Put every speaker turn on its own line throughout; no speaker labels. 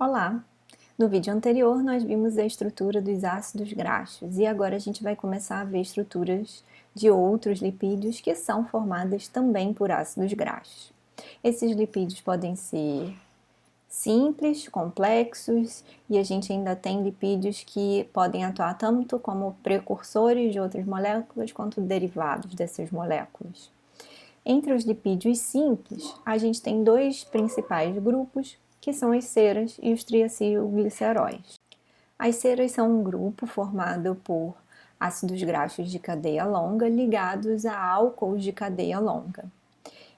Olá! No vídeo anterior nós vimos a estrutura dos ácidos graxos e agora a gente vai começar a ver estruturas de outros lipídios que são formadas também por ácidos graxos. Esses lipídios podem ser simples, complexos e a gente ainda tem lipídios que podem atuar tanto como precursores de outras moléculas quanto derivados dessas moléculas. Entre os lipídios simples, a gente tem dois principais grupos, que são as ceras e os triacilgliceróis. As ceras são um grupo formado por ácidos graxos de cadeia longa ligados a álcools de cadeia longa.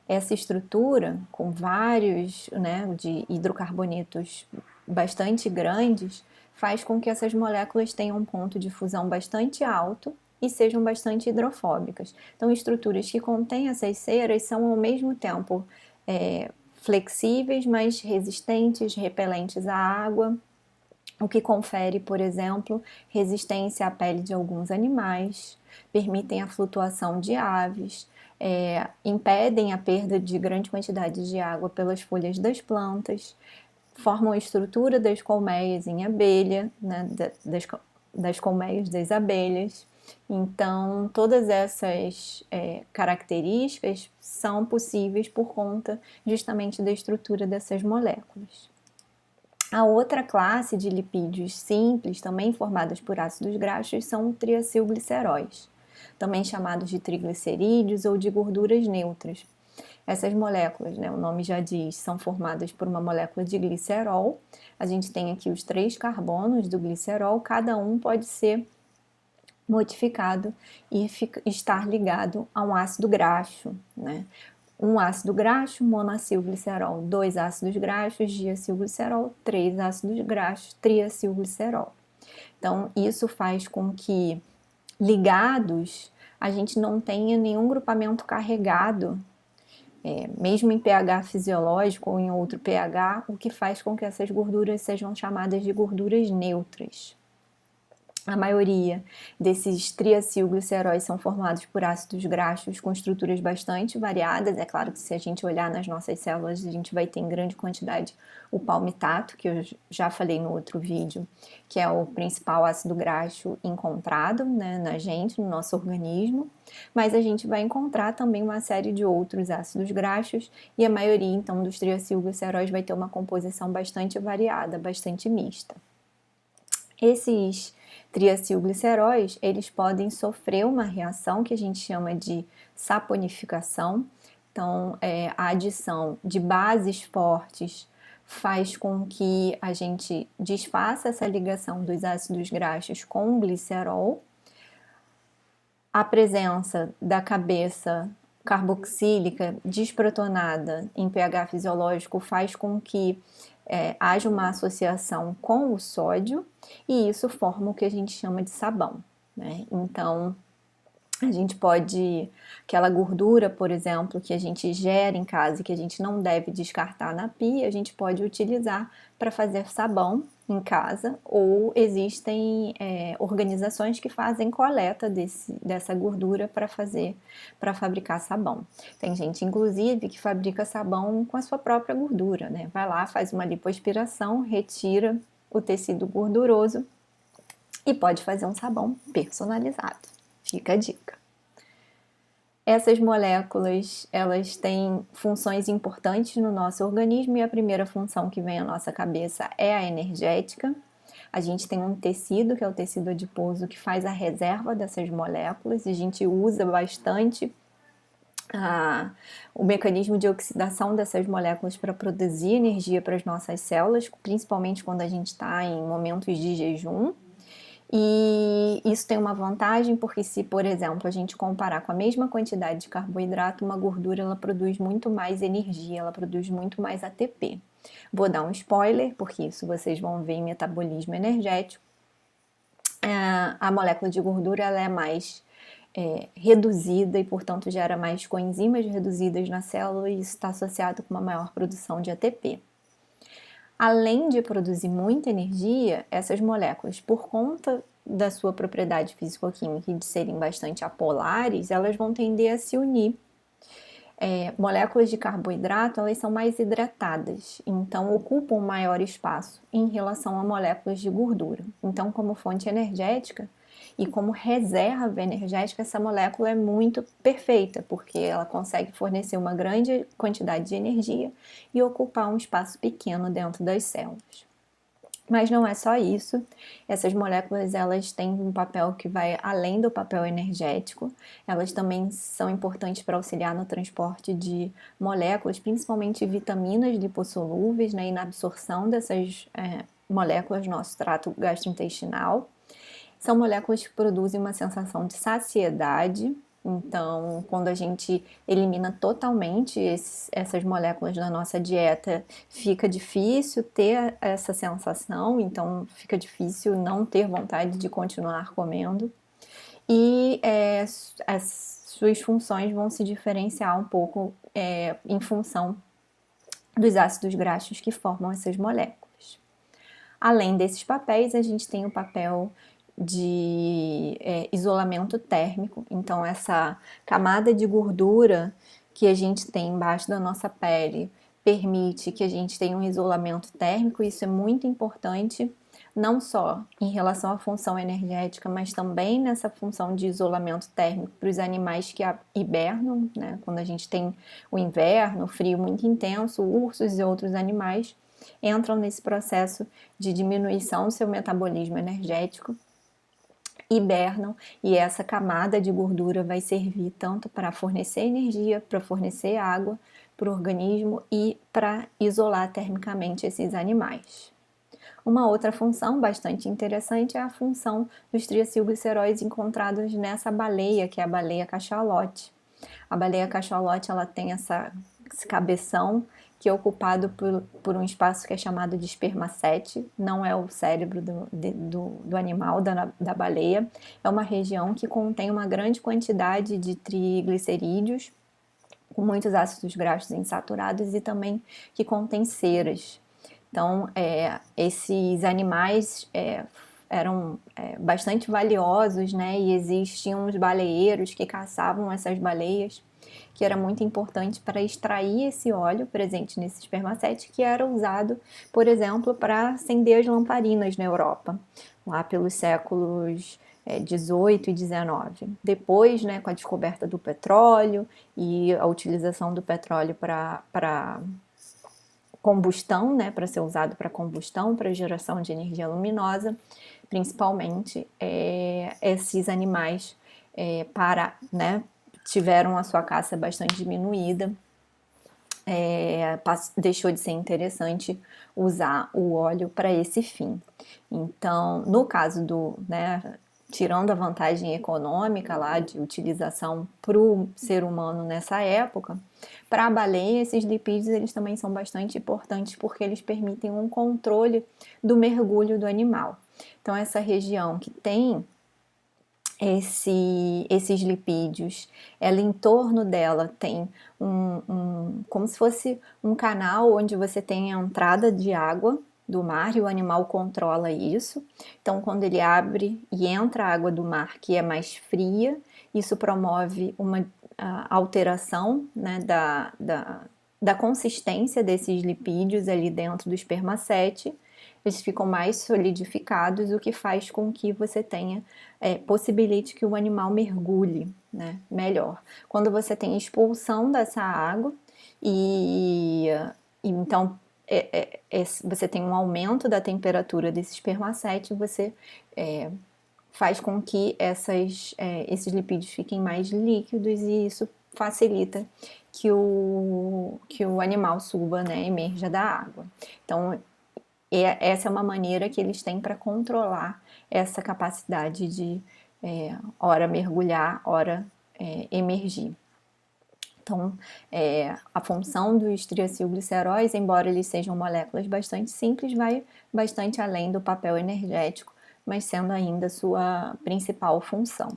Essa estrutura, com vários de hidrocarbonetos bastante grandes, faz com que essas moléculas tenham um ponto de fusão bastante alto e sejam bastante hidrofóbicas. Então, estruturas que contêm essas ceras são ao mesmo tempo flexíveis, mas resistentes, repelentes à água, o que confere, por exemplo, resistência à pele de alguns animais, permitem a flutuação de aves, impedem a perda de grande quantidade de água pelas folhas das plantas, formam a estrutura das colmeias em abelha, das colmeias das abelhas. Então, todas essas características são possíveis por conta justamente da estrutura dessas moléculas. A outra classe de lipídios simples, também formadas por ácidos graxos, são triacilgliceróis, também chamados de triglicerídeos ou de gorduras neutras. Essas moléculas, o nome já diz, são formadas por uma molécula de glicerol. A gente tem aqui os 3 carbonos do glicerol, cada um pode ser modificado e estar ligado a um ácido graxo, Um ácido graxo, monacilglicerol, 2 ácidos graxos, diacilglicerol, 3 ácidos graxos, triacilglicerol. Então, isso faz com que, ligados, a gente não tenha nenhum grupamento carregado, mesmo em pH fisiológico ou em outro pH, o que faz com que essas gorduras sejam chamadas de gorduras neutras. A maioria desses triacilgliceróis são formados por ácidos graxos com estruturas bastante variadas. É claro que se a gente olhar nas nossas células, a gente vai ter em grande quantidade o palmitato, que eu já falei no outro vídeo, que é o principal ácido graxo encontrado na gente, no nosso organismo. Mas a gente vai encontrar também uma série de outros ácidos graxos e a maioria, então, dos triacilgliceróis vai ter uma composição bastante variada, bastante mista. Esses triacilgliceróis, eles podem sofrer uma reação que a gente chama de saponificação. Então, a adição de bases fortes faz com que a gente desfaça essa ligação dos ácidos graxos com o glicerol. A presença da cabeça carboxílica desprotonada em pH fisiológico faz com que haja uma associação com o sódio e isso forma o que a gente chama de sabão, Então, a gente pode, aquela gordura, por exemplo, que a gente gera em casa e que a gente não deve descartar na pia, a gente pode utilizar para fazer sabão em casa, ou existem organizações que fazem coleta dessa gordura para fabricar sabão. Tem gente, inclusive, que fabrica sabão com a sua própria gordura, Vai lá, faz uma lipoaspiração, retira o tecido gorduroso e pode fazer um sabão personalizado. Fica a dica. Essas moléculas, elas têm funções importantes no nosso organismo e a primeira função que vem à nossa cabeça é a energética. A gente tem um tecido, que é o tecido adiposo, que faz a reserva dessas moléculas e a gente usa bastante o mecanismo de oxidação dessas moléculas para produzir energia para as nossas células, principalmente quando a gente está em momentos de jejum. E isso tem uma vantagem porque se, por exemplo, a gente comparar com a mesma quantidade de carboidrato, uma gordura ela produz muito mais energia, ela produz muito mais ATP. Vou dar um spoiler, porque isso vocês vão ver em metabolismo energético. A molécula de gordura ela é mais reduzida e, portanto, gera mais coenzimas reduzidas na célula e isso está associado com uma maior produção de ATP. Além de produzir muita energia, essas moléculas, por conta da sua propriedade físico-química e de serem bastante apolares, elas vão tender a se unir. moléculas de carboidrato, elas são mais hidratadas, então ocupam um maior espaço em relação a moléculas de gordura. Então, como fonte energética e como reserva energética, essa molécula é muito perfeita, porque ela consegue fornecer uma grande quantidade de energia e ocupar um espaço pequeno dentro das células. Mas não é só isso. Essas moléculas, elas têm um papel que vai além do papel energético. Elas também são importantes para auxiliar no transporte de moléculas, principalmente vitaminas lipossolúveis, né, e na absorção dessas moléculas no nosso trato gastrointestinal. São moléculas que produzem uma sensação de saciedade. Então, quando a gente elimina totalmente essas moléculas da nossa dieta, fica difícil ter essa sensação, então fica difícil não ter vontade de continuar comendo. E as suas funções vão se diferenciar um pouco em função dos ácidos graxos que formam essas moléculas. Além desses papéis, a gente tem o papel de isolamento térmico. Então, essa camada de gordura que a gente tem embaixo da nossa pele permite que a gente tenha um isolamento térmico. Isso é muito importante, não só em relação à função energética, mas também nessa função de isolamento térmico para os animais que hibernam, né? Quando a gente tem o inverno, o frio muito intenso, ursos e outros animais entram nesse processo de diminuição do seu metabolismo energético, hibernam, e essa camada de gordura vai servir tanto para fornecer energia, para fornecer água para o organismo e para isolar termicamente esses animais. Uma outra função bastante interessante é a função dos triacilgliceróis encontrados nessa baleia, que é a baleia cachalote. A baleia cachalote, ela tem esse cabeção que é ocupado por um espaço que é chamado de espermacete, não é o cérebro do animal, da baleia, é uma região que contém uma grande quantidade de triglicerídeos, com muitos ácidos graxos insaturados e também que contém ceras. Então, esses animais eram bastante valiosos, né? E existiam os baleeiros que caçavam essas baleias, que era muito importante para extrair esse óleo presente nesse espermacete, que era usado, por exemplo, para acender as lamparinas na Europa, lá pelos séculos 18 e 19. Depois, né, com a descoberta do petróleo e a utilização do petróleo para combustão, né, para ser usado para combustão, para geração de energia luminosa, principalmente, esses animais tiveram a sua caça bastante diminuída, deixou de ser interessante usar o óleo para esse fim. Então, no caso tirando a vantagem econômica lá de utilização para o ser humano nessa época, para a baleia, esses lipídios eles também são bastante importantes porque eles permitem um controle do mergulho do animal. Então, essa região que tem esses lipídios, ela em torno dela tem como se fosse um canal onde você tem a entrada de água do mar e o animal controla isso. Então, quando ele abre e entra a água do mar, que é mais fria, isso promove uma alteração, né, da consistência desses lipídios ali dentro do espermacete. Eles ficam mais solidificados, o que faz com que você possibilite que o animal mergulhe, né, melhor. Quando você tem expulsão dessa água então você tem um aumento da temperatura desse espermacete, você faz com que esses lipídios fiquem mais líquidos e isso facilita que o animal suba, né, emerja da água. Então, essa é uma maneira que eles têm para controlar essa capacidade de ora mergulhar, ora emergir. Então, a função dos triacilgliceróis, embora eles sejam moléculas bastante simples, vai bastante além do papel energético, mas sendo ainda sua principal função.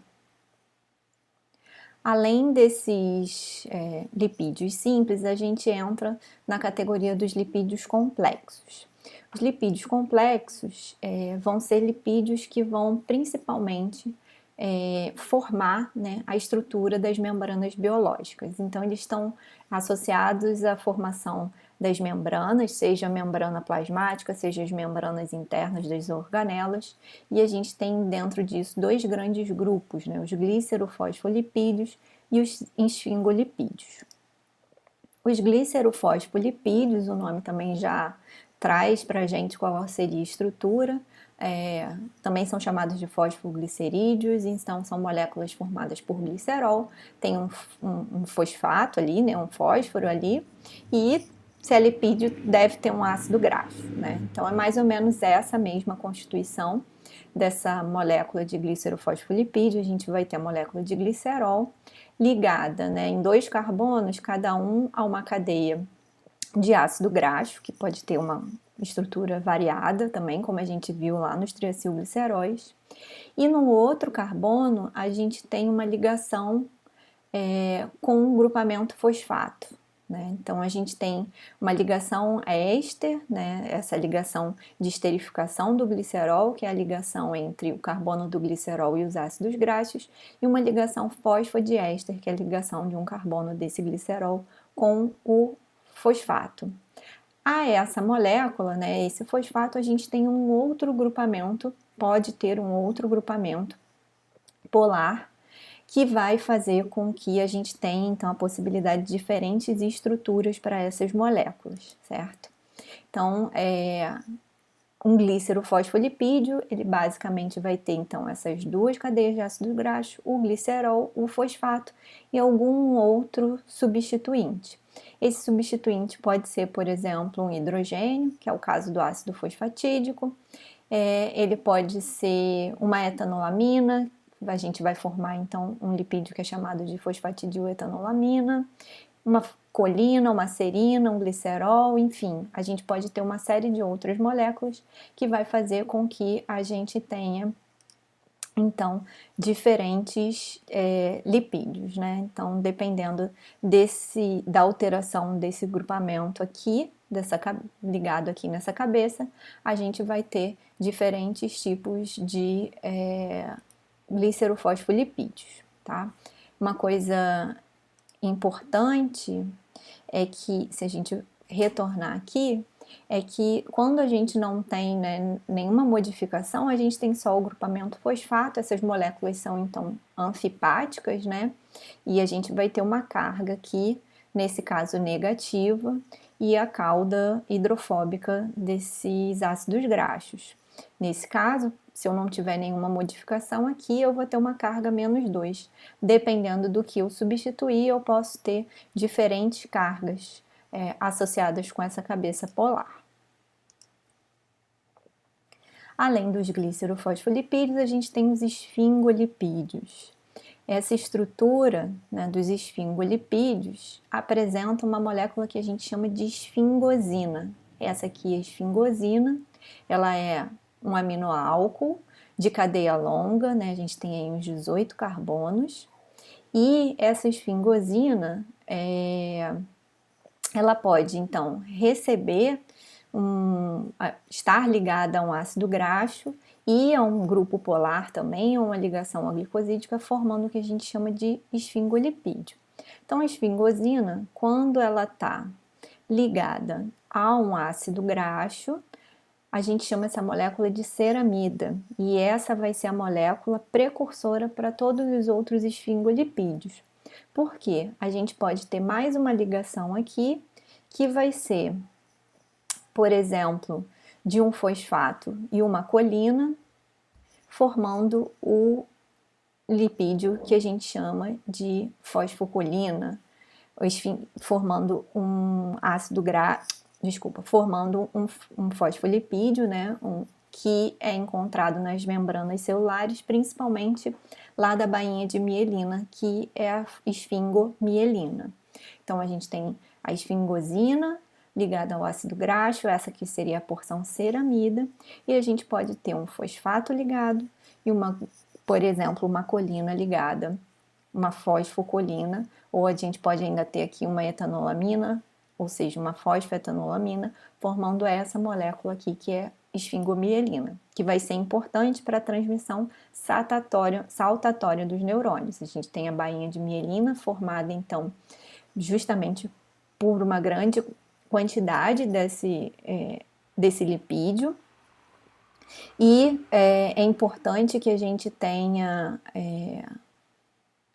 Além desses lipídios simples, a gente entra na categoria dos lipídios complexos. Os lipídios complexos vão ser lipídios que vão principalmente formar, né, a estrutura das membranas biológicas. Então, eles estão associados à formação das membranas, seja a membrana plasmática, seja as membranas internas das organelas, e a gente tem dentro disso dois grandes grupos, né, os glicerofosfolipídios e os esfingolipídios. Os glicerofosfolipídios, o nome também já traz para a gente qual seria a estrutura, também são chamados de fosfoglicerídeos, então são moléculas formadas por glicerol, tem um fosfato ali, né, um fósforo ali, e se é lipídio deve ter um ácido graxo, né? Então é mais ou menos essa mesma constituição dessa molécula de glicerofosfolipídio. A gente vai ter a molécula de glicerol ligada, né, em dois carbonos, cada um a uma cadeia de ácido graxo, que pode ter uma estrutura variada também, como a gente viu lá nos triacilgliceróis. E no outro carbono, a gente tem uma ligação com um grupamento fosfato. Né? Então, a gente tem uma ligação éster, né? Essa ligação de esterificação do glicerol, que é a ligação entre o carbono do glicerol e os ácidos graxos, e uma ligação fosfodiéster, que é a ligação de um carbono desse glicerol com o fosfato. A essa molécula, né, esse fosfato, a gente tem um outro grupamento, pode ter um outro grupamento polar, que vai fazer com que a gente tenha, então, a possibilidade de diferentes estruturas para essas moléculas, certo? Então, um glicerofosfolipídio, ele basicamente vai ter, então, essas duas cadeias de ácido graxo, o glicerol, o fosfato e algum outro substituinte. Esse substituinte pode ser, por exemplo, um hidrogênio, que é o caso do ácido fosfatídico, ele pode ser uma etanolamina, a gente vai formar então um lipídio que é chamado de fosfatidiletanolamina, uma colina, uma serina, um glicerol, enfim, a gente pode ter uma série de outras moléculas que vai fazer com que a gente tenha então diferentes lipídios, né? Então, dependendo da alteração desse grupamento aqui, ligado aqui nessa cabeça, a gente vai ter diferentes tipos de glicerofosfolipídios, tá? Uma coisa importante é que, se a gente retornar aqui, é que quando a gente não tem, né, nenhuma modificação, a gente tem só o grupamento fosfato, essas moléculas são então anfipáticas, né? E a gente vai ter uma carga aqui, nesse caso negativa, e a cauda hidrofóbica desses ácidos graxos. Nesse caso, se eu não tiver nenhuma modificação aqui, eu vou ter uma carga menos 2. Dependendo do que eu substituir, eu posso ter diferentes cargas associadas com essa cabeça polar. Além dos glicerofosfolipídios, a gente tem os esfingolipídios. Essa estrutura, né, dos esfingolipídios apresenta uma molécula que a gente chama de esfingosina. Essa aqui é a esfingosina, ela é um aminoálcool de cadeia longa, né? A gente tem aí uns 18 carbonos, e essa esfingosina ela pode então receber estar ligada a um ácido graxo e a um grupo polar também, ou uma ligação glicosídica, formando o que a gente chama de esfingolipídio. Então, a esfingosina, quando ela está ligada a um ácido graxo, a gente chama essa molécula de ceramida, e essa vai ser a molécula precursora para todos os outros esfingolipídios. Por quê? A gente pode ter mais uma ligação aqui, que vai ser, por exemplo, de um fosfato e uma colina, formando o lipídio que a gente chama de fosfocolina, formando um ácido graxo, formando um fosfolipídio, né, que é encontrado nas membranas celulares, principalmente lá da bainha de mielina, que é a esfingomielina. Então, a gente tem a esfingosina ligada ao ácido graxo, essa aqui seria a porção ceramida, e a gente pode ter um fosfato ligado e por exemplo, uma colina ligada, uma fosfocolina, ou a gente pode ainda ter aqui uma etanolamina ou seja, uma fosfetanolamina, formando essa molécula aqui que é esfingomielina, que vai ser importante para a transmissão saltatória dos neurônios. A gente tem a bainha de mielina formada, então, justamente por uma grande quantidade desse lipídio, e é importante que a gente tenha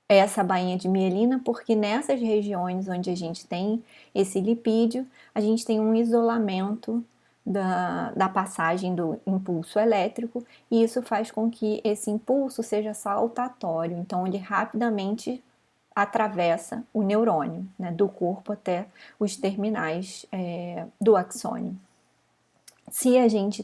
essa bainha de mielina, porque nessas regiões onde a gente tem esse lipídio, a gente tem um isolamento da passagem do impulso elétrico, e isso faz com que esse impulso seja saltatório, então ele rapidamente atravessa o neurônio, né, do corpo até os terminais do axônio. Se a gente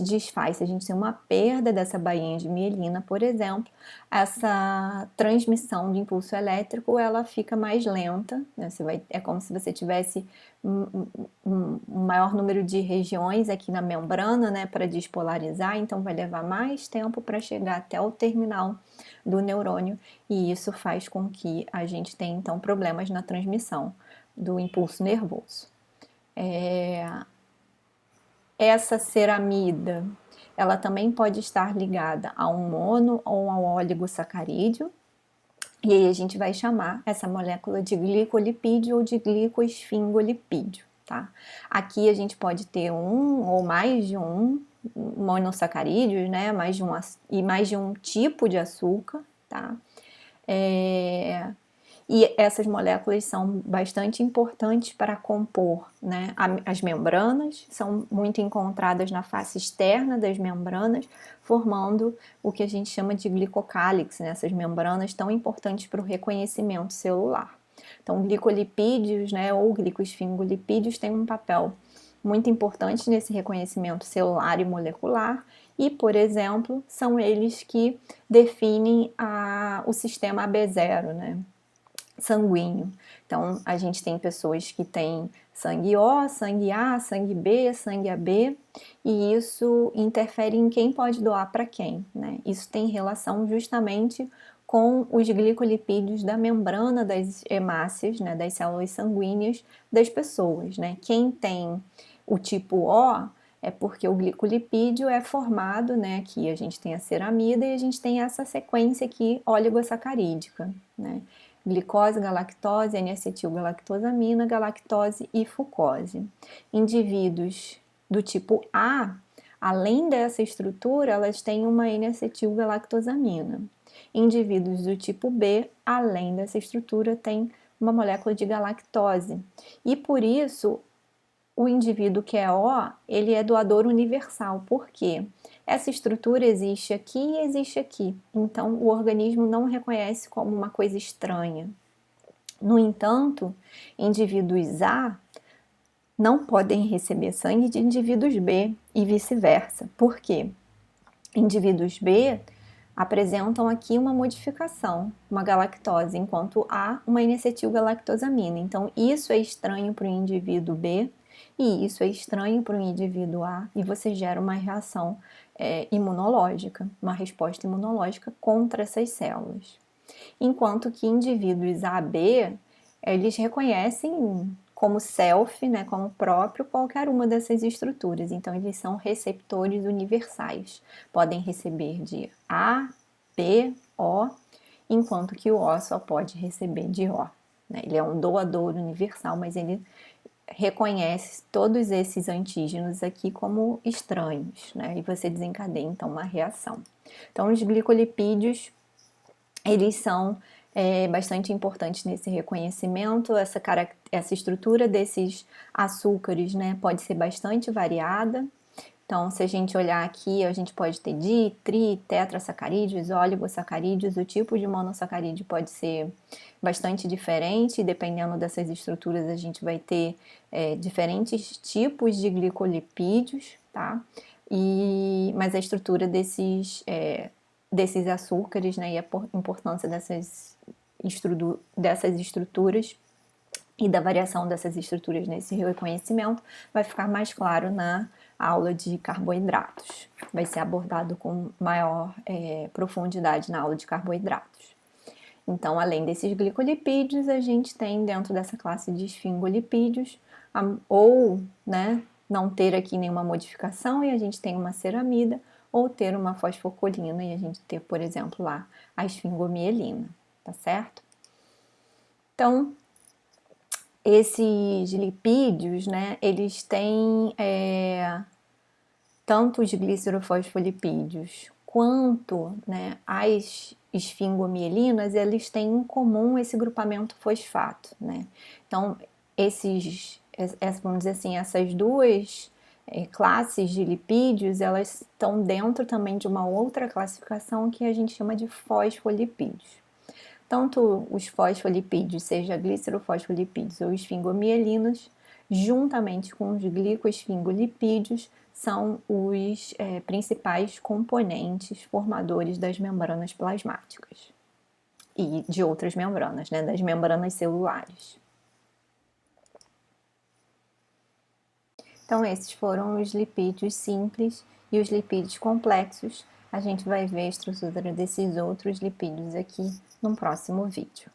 desfaz, se a gente tem uma perda dessa bainha de mielina, por exemplo, essa transmissão do impulso elétrico, ela fica mais lenta, né? É como se você tivesse um maior número de regiões aqui na membrana, né, para despolarizar, então vai levar mais tempo para chegar até o terminal do neurônio, e isso faz com que a gente tenha, então, problemas na transmissão do impulso nervoso. Essa ceramida, ela também pode estar ligada a um mono ou a um oligosacarídeo, e aí a gente vai chamar essa molécula de glicolipídio ou de glicoesfingolipídio, tá? Aqui a gente pode ter um ou mais de um monossacarídeos, né? E mais de um tipo de açúcar, tá? E essas moléculas são bastante importantes para compor, né, as membranas, são muito encontradas na face externa das membranas, formando o que a gente chama de glicocálix, né, essas membranas tão importantes para o reconhecimento celular. Então, glicolipídios, né, ou glicoesfingolipídios têm um papel muito importante nesse reconhecimento celular e molecular, e, por exemplo, são eles que definem o sistema AB0, né, sanguíneo. Então, a gente tem pessoas que têm sangue O, sangue A, sangue B, sangue AB, e isso interfere em quem pode doar para quem, né? Isso tem relação justamente com os glicolipídios da membrana das hemácias, né, das células sanguíneas das pessoas, né? Quem tem o tipo O é porque o glicolipídio é formado, né? Aqui a gente tem a ceramida e a gente tem essa sequência aqui oligosacarídica, né? Glicose, galactose, N-acetilgalactosamina, galactose e fucose. Indivíduos do tipo A, além dessa estrutura, elas têm uma N-acetilgalactosamina. Indivíduos do tipo B, além dessa estrutura, têm uma molécula de galactose. E por isso, o indivíduo que é O, ele é doador universal. Por quê? Essa estrutura existe aqui e existe aqui. Então, o organismo não reconhece como uma coisa estranha. No entanto, indivíduos A não podem receber sangue de indivíduos B e vice-versa. Por quê? Indivíduos B apresentam aqui uma modificação, uma galactose, enquanto A uma N-acetilgalactosamina. Então, isso é estranho para o indivíduo B e isso é estranho para o indivíduo A, e você gera uma reação imunológica, uma resposta imunológica contra essas células. Enquanto que indivíduos AB, eles reconhecem como self, né, como próprio, qualquer uma dessas estruturas. Então, eles são receptores universais. Podem receber de A, B, O, enquanto que o O só pode receber de O, né? Ele é um doador universal, mas ele reconhece todos esses antígenos aqui como estranhos, né? E você desencadeia, então, uma reação. Então, os glicolipídios, eles são bastante importantes nesse reconhecimento. Essa estrutura desses açúcares, né, pode ser bastante variada. Então, se a gente olhar aqui, a gente pode ter di, tri, tetrasacarídeos, oligosacarídeos. O tipo de monossacarídeo pode ser bastante diferente, dependendo dessas estruturas a gente vai ter diferentes tipos de glicolipídios, tá? Mas a estrutura desses açúcares, né, e a importância dessas estruturas e da variação dessas estruturas nesse reconhecimento vai ficar mais claro na aula de carboidratos. Vai ser abordado com maior profundidade na aula de carboidratos. Então, além desses glicolipídios, a gente tem dentro dessa classe de esfingolipídios, ou, né, não ter aqui nenhuma modificação e a gente tem uma ceramida, ou ter uma fosfocolina e a gente ter, por exemplo, lá a esfingomielina, tá certo? Então, esses lipídios, né, eles têm tanto os glicerofosfolipídios quanto, né, as esfingomielinas, eles têm em comum esse grupamento fosfato, né? Então, vamos dizer assim, essas duas classes de lipídios, elas estão dentro também de uma outra classificação que a gente chama de fosfolipídios. Tanto os fosfolipídios, seja glicerofosfolipídios ou esfingomielinas, juntamente com os glicoesfingolipídios, são os principais componentes formadores das membranas plasmáticas e de outras membranas, né, das membranas celulares. Então, esses foram os lipídios simples e os lipídios complexos. A gente vai ver a estrutura desses outros lipídios aqui no próximo vídeo.